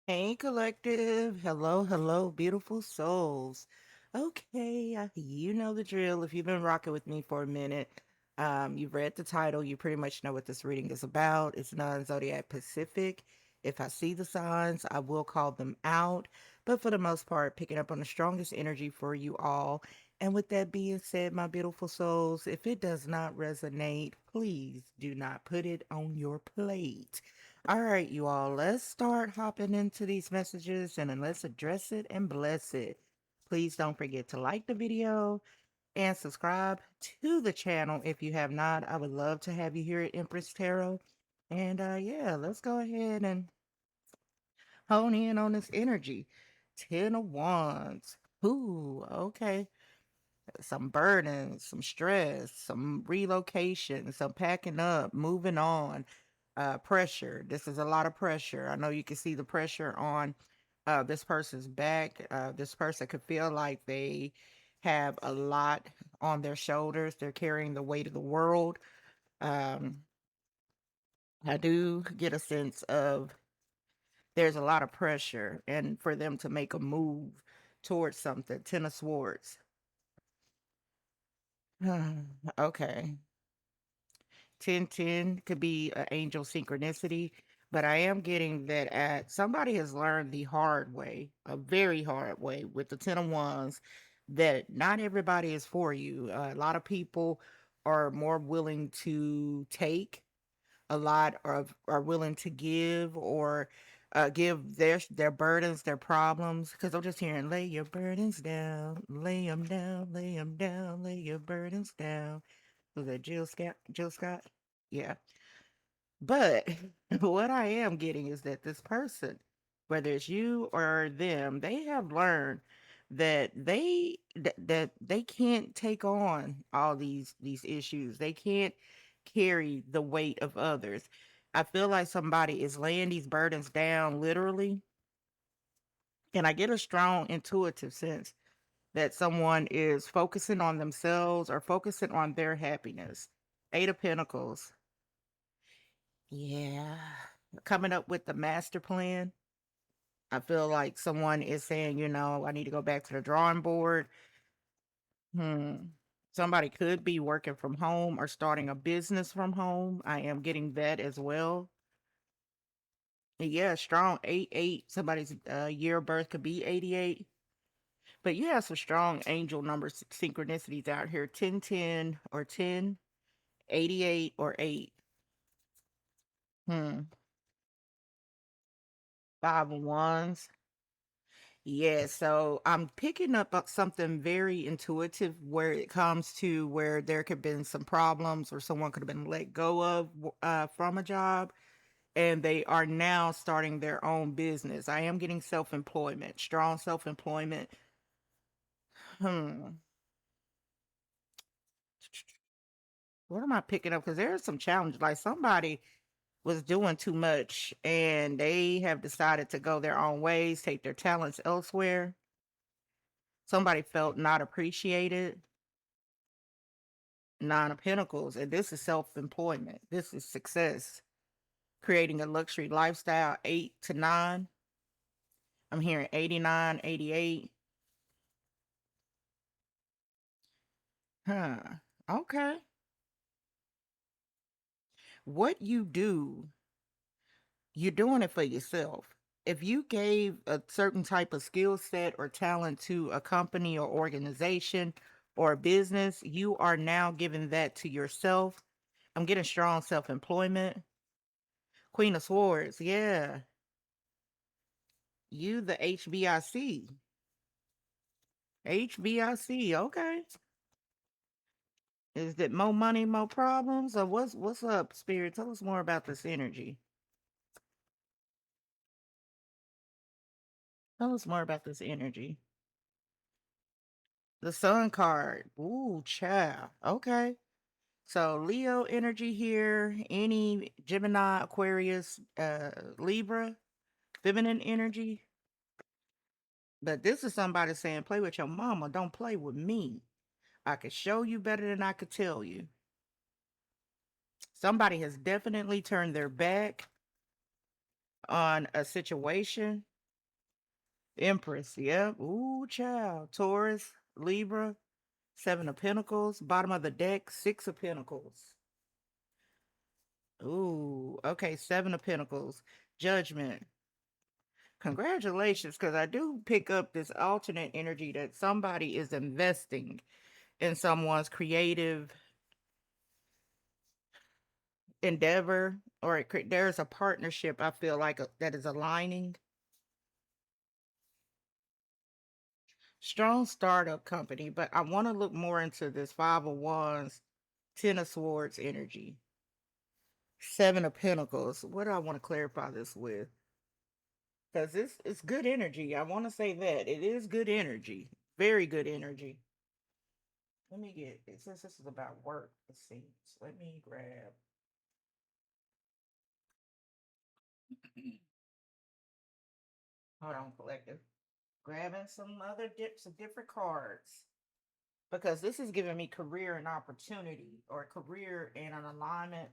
Hey, collective. Hello, hello, beautiful souls. Okay, you know the drill. If you've been rocking with me for a minute, you've read the title, you pretty much know what this reading is about. It's non zodiac Pacific. If I see the signs, I will call them out. But for the most part, picking up on the strongest energy for you all. And with that being said, my beautiful souls, if it does not resonate, please do not put it on your plate. All right, you all, let's start hopping into these messages and then let's address it and bless it. Please don't forget to like the video and subscribe to the channel if you have not. I would love to have you here at Empress Tarot. And yeah, let's go ahead and hone in on this energy. 10 of Wands. Ooh, okay. Some burdens, some stress, some relocation, some packing up, moving on, pressure. This is a lot of pressure. I know you can see the pressure on this person's back. This person could feel like they have a lot on their shoulders. They're carrying the weight of the world. Um, I do get a sense of there's a lot of pressure, and for them to make a move towards something. Ten of Swords. Okay. 1010 could be an angel synchronicity, but I am getting that at somebody has learned the hard way, a very hard way with the 10 of wands, that not everybody is for you. A lot of people are more willing to take, a lot are willing to give, or give their burdens, their problems, because I'm just hearing lay your burdens down, lay them down, lay them down, lay your burdens down. Was that Jill Scott? Jill Scott? Yeah. But what I am getting is that this person, whether it's you or them, they have learned that that they can't take on all these issues. They can't carry the weight of others. I feel like somebody is laying these burdens down literally, and I get a strong intuitive sense that someone is focusing on themselves or focusing on their happiness. Eight of Pentacles. Yeah. Coming up with the master plan. I feel like someone is saying, I need to go back to the drawing board. Hmm. Somebody could be working from home or starting a business from home. I am getting that as well. Yeah, strong 8-8. Somebody's year of birth could be 88. But you have some strong angel numbers synchronicities out here. 1010 or 10, 88 or 8. Hmm. Five of wands. Yeah, so I'm picking up something very intuitive where it comes to where there could have been some problems or someone could have been let go of from a job, and they are now starting their own business. I am getting self-employment, strong self-employment. Hmm. What am I picking up? Because there's some challenge. Like somebody was doing too much and they have decided to go their own ways, take their talents elsewhere. Somebody felt not appreciated. Nine of Pentacles, and this is self employment. This is success, creating a luxury lifestyle. 8 to 9. I'm hearing 89, 88. Huh. Okay. What you do, you're doing it for yourself. If you gave a certain type of skill set or talent to a company or organization or a business, you are now giving that to yourself. I'm getting strong self employment. Queen of Swords, yeah. You, the HBIC. HBIC, okay. Is it more money, more problems, or what's up, Spirit? Tell us more about this energy. Tell us more about this energy. The Sun card. Ooh, child. Okay. So Leo energy here. Any Gemini, Aquarius, Libra, feminine energy. But this is somebody saying, play with your mama. Don't play with me. I could show you better than I could tell you. Somebody has definitely turned their back on a situation. Empress, yep. Ooh, child. Taurus, Libra, Seven of Pentacles. Bottom of the deck, Six of Pentacles. Ooh, okay, Seven of Pentacles. Judgment. Congratulations, because I do pick up this alternate energy that somebody is investing in someone's creative endeavor, or there's a partnership I feel like that is aligning. Strong startup company, but I want to look more into this Five of Wands, Ten of Swords energy, Seven of Pentacles. What do I want to clarify this with? Because it's good energy. I want to say that it is good energy, very good energy. Let me get it. Since this is about work, it seems. Let me grab. Hold on, collective. Grabbing some other dips of different cards because this is giving me career and opportunity, or career and an alignment,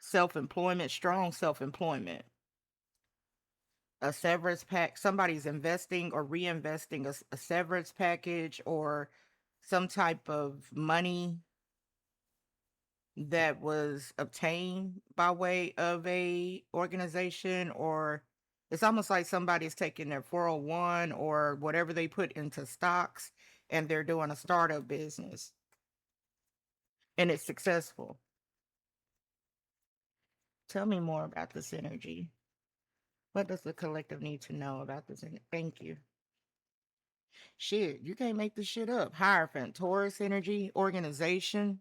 self employment, strong self employment, a severance pack. Somebody's investing or reinvesting a severance package or some type of money that was obtained by way of a organization, or it's almost like somebody's taking their 401 or whatever they put into stocks and they're doing a startup business and it's successful. Tell me more about this energy. What does the collective need to know about this? Thank you. Shit, you can't make this shit up. Hierophant, Taurus energy, organization.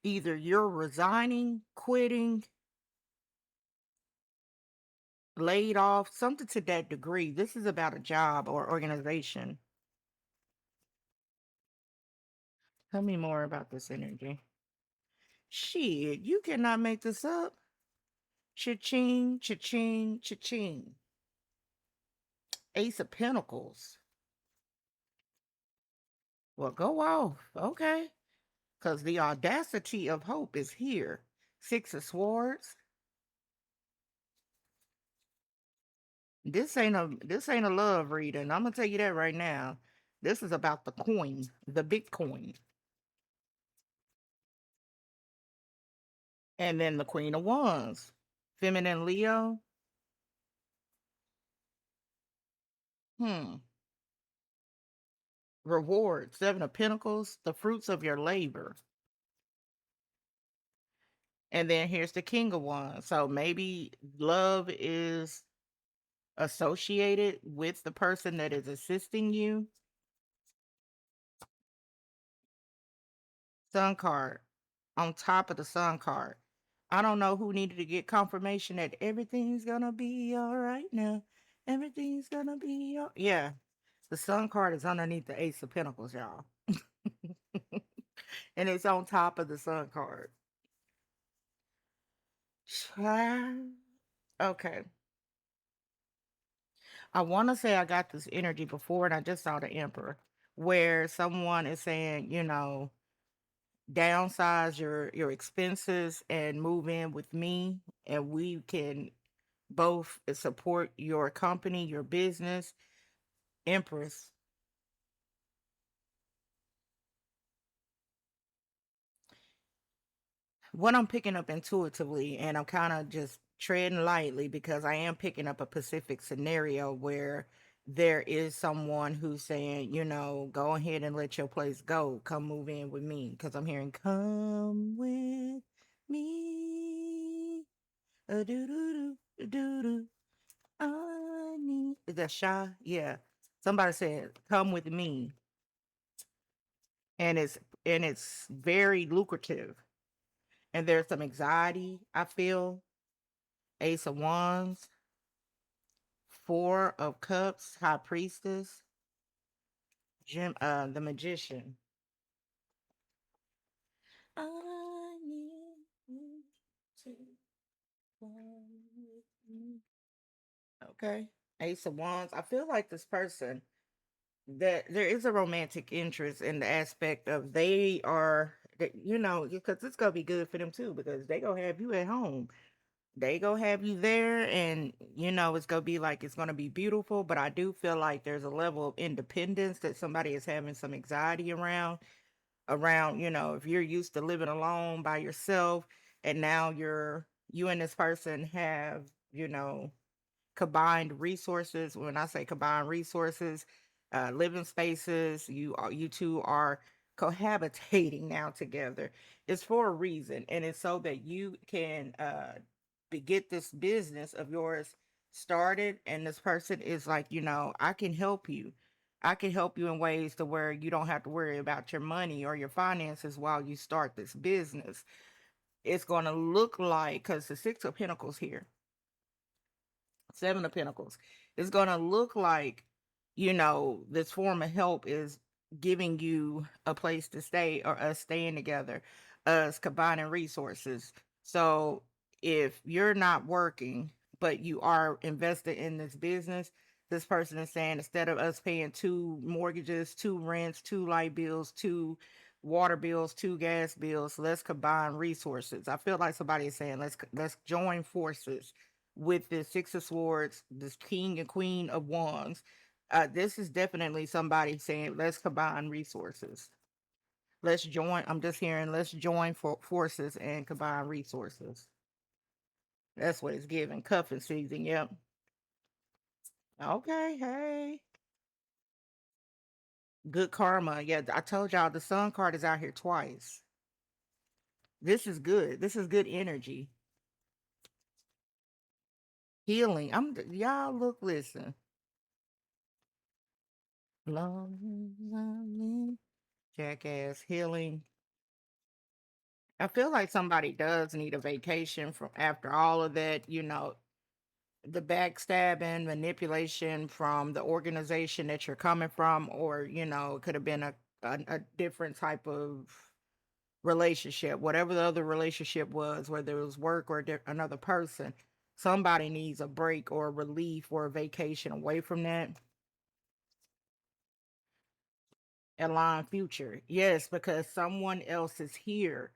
Either you're resigning, quitting, laid off, something to that degree. This is about a job or organization. Tell me more about this energy. Shit, you cannot make this up. Cha-ching, cha-ching, cha-ching. Ace of Pentacles. Well, go off. Okay. Because the audacity of hope is here. Six of Swords. This ain't a love reading. I'm gonna tell you that right now. This is about the coin, the Bitcoin. And then the Queen of Wands. Feminine Leo. Hmm. Reward. Seven of Pentacles. The fruits of your labor. And then here's the King of Wands. So maybe love is associated with the person that is assisting you. Sun card on top of the sun card. I don't know who needed to get confirmation that everything's gonna be all right now. Everything's gonna be all... Yeah. The sun card is underneath the Ace of Pentacles, y'all. And it's on top of the sun card. Okay. I want to say I got this energy before and I just saw the Emperor where someone is saying, downsize your expenses and move in with me and we can both support your company, your business. Empress. What I'm picking up intuitively, and I'm kind of just treading lightly because I am picking up a specific scenario where there is someone who's saying, go ahead and let your place go. Come move in with me. Because I'm hearing, come with me. A doo doo doo doo doo. I need. Is that Shy? Yeah. Somebody said, come with me. And it's very lucrative. And there's some anxiety, I feel. Ace of Wands, Four of Cups, High Priestess, the Magician. I need you to come with me. Okay. Ace of Wands. I feel like this person, that there is a romantic interest in the aspect of they are, because it's going to be good for them too, because they going to have you at home. They go have you there, and it's gonna be like it's gonna be beautiful. But I do feel like there's a level of independence that somebody is having some anxiety around, if you're used to living alone by yourself, and now you and this person have, you know combined resources. When I say combined resources, living spaces, you two are cohabitating now together. It's for a reason, and it's so that you can get this business of yours started. And this person is like, I can help you. I can help you in ways to where you don't have to worry about your money or your finances while you start this business. It's going to look like, because the Six of Pentacles here, Seven of Pentacles. It's going to look like, this form of help is giving you a place to stay, or us staying together, us combining resources. So if you're not working, but you are invested in this business, this person is saying, instead of us paying two mortgages, two rents, two light bills, two water bills, two gas bills, let's combine resources. I feel like somebody is saying, let's join forces with the Six of Swords, this King and Queen of Wands. This is definitely somebody saying, let's combine resources. Let's join. I'm just hearing, let's join forces and combine resources. That's what it's giving. Cuffing season. Yep. Okay. Hey. Good karma. Yeah, I told y'all the Sun card is out here twice. This is good. This is good energy. Healing. Y'all look, listen. Lonely jackass healing. I feel like somebody does need a vacation from after all of that, the backstabbing, manipulation from the organization that you're coming from, or, it could have been a different type of relationship, whatever the other relationship was, whether it was work or another person. Somebody needs a break or a relief or a vacation away from that. Align future. Yes, because someone else is here.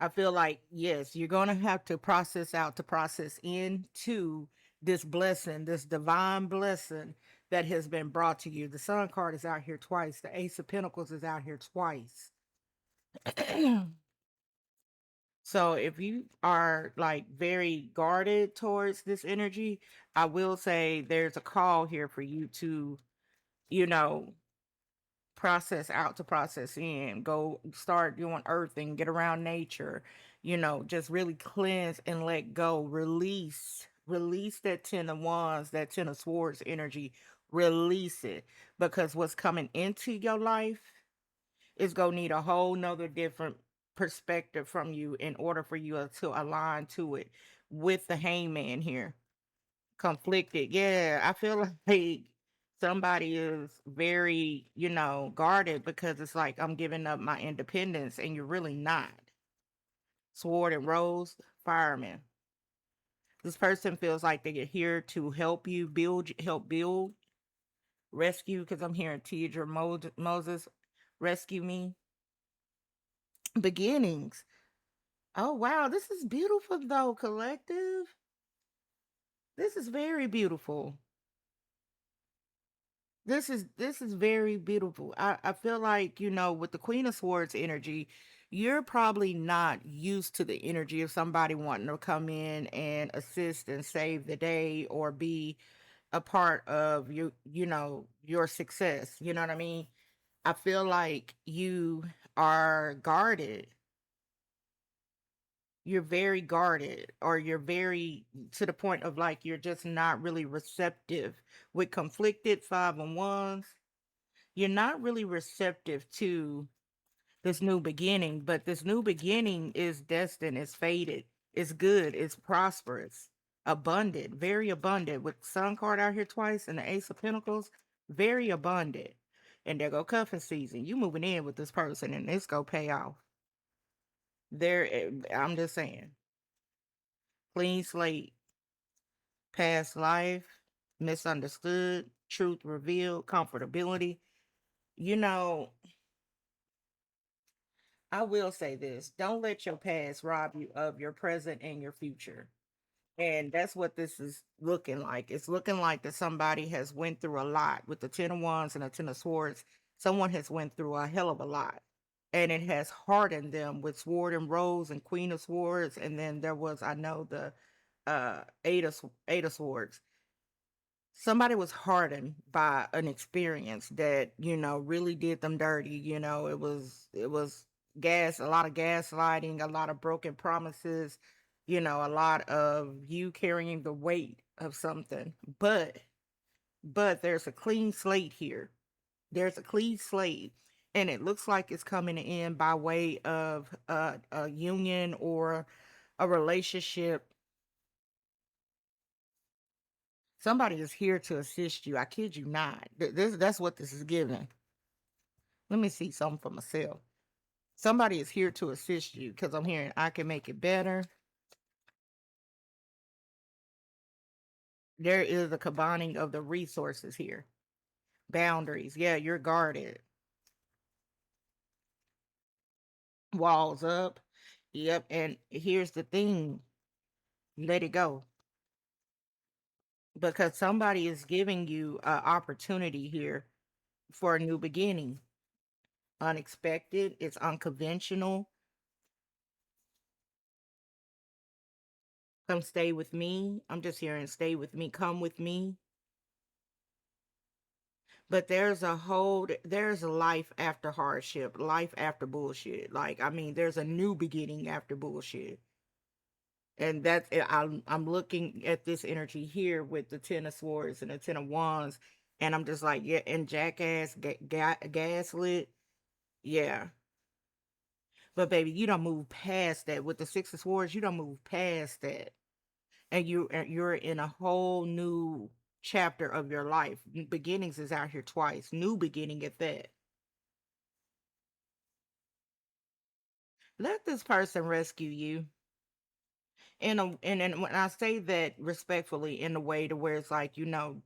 I feel like, yes, you're going to have to process out to process into this blessing, this divine blessing that has been brought to you. The Sun card is out here twice. The Ace of Pentacles is out here twice. So if you are like very guarded towards this energy, I will say there's a call here for you to, you know, process out to process in. Go start doing earthing, get around nature, just really cleanse and let go. Release that 10 of Wands, that 10 of Swords energy. Release it, because what's coming into your life is gonna need a whole nother different perspective from you in order for you to align to it. With the Hangman here, conflicted. Yeah, I feel like somebody is very, guarded, because it's like, I'm giving up my independence, and you're really not. Sword and Rose, fireman. This person feels like they're here to help you help build, rescue, because I'm hearing Teidra Moses, rescue me. Beginnings. Oh, wow. This is beautiful, though, collective. This is very beautiful. This is very beautiful. I feel like, with the Queen of Swords energy, you're probably not used to the energy of somebody wanting to come in and assist and save the day, or be a part of your success. You know what I mean? I feel like you are guarded. You're very guarded, or you're very, to the point of like, you're just not really receptive. With conflicted 5 of Wands, you're not really receptive to this new beginning. But this new beginning is destined, it's fated, it's good, it's prosperous, abundant, very abundant. With Sun card out here twice and the Ace of Pentacles, very abundant. And there go cuffing season. You moving in with this person, and it's gonna pay off. I'm just saying, clean slate, past life, misunderstood, truth revealed, comfortability. You know, I will say this: don't let your past rob you of your present and your future. And that's what this is looking like. It's looking like that somebody has went through a lot with the 10 of Wands and the 10 of Swords. Someone has went through a hell of a lot. And it has hardened them with Sword and Rose and Queen of Swords. And then there was, I know, the Eight of Swords. Somebody was hardened by an experience that, really did them dirty. It was a lot of gaslighting, a lot of broken promises, a lot of you carrying the weight of something. But there's a clean slate here. There's a clean slate, and it looks like it's coming in by way of a union or a relationship. Somebody is here to assist you. I kid you not. That's what this is giving. Let me see something for myself. Somebody is here to assist you because I'm hearing I can make it better. There is a combining of the resources here. Boundaries. Yeah, you're guarded. Walls up. Yep. And here's the thing, let it go, because somebody is giving you an opportunity here for a new beginning. Unexpected. It's unconventional. Come stay with me. I'm just hearing stay with me. Come with me. But there's a life after hardship, life after bullshit. Like, I mean, there's a new beginning after bullshit. And I'm looking at this energy here with the 10 of Swords and the 10 of Wands. And I'm just like, yeah, and jackass, gaslit. Yeah. But baby, you don't move past that. With the 6 of Swords, you don't move past that. And you're in a whole new chapter of your life. Beginnings is out here twice. New beginning at that. Let this person rescue you. And when I say that respectfully, in a way to where it's like,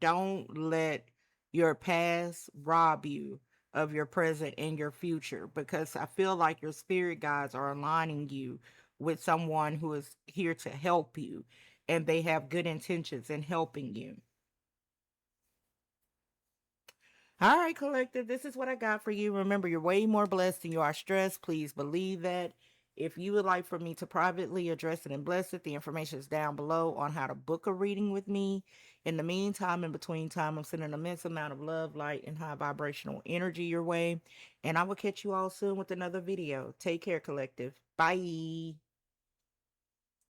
don't let your past rob you of your present and your future, because I feel like your spirit guides are aligning you with someone who is here to help you, and they have good intentions in helping you. All right, collective, this is what I got for you. Remember, you're way more blessed than you are stressed. Please believe that. If you would like for me to privately address it and bless it, the information is down below on how to book a reading with me. In the meantime, in between time, I'm sending an immense amount of love, light, and high vibrational energy your way. And I will catch you all soon with another video. Take care, collective. Bye.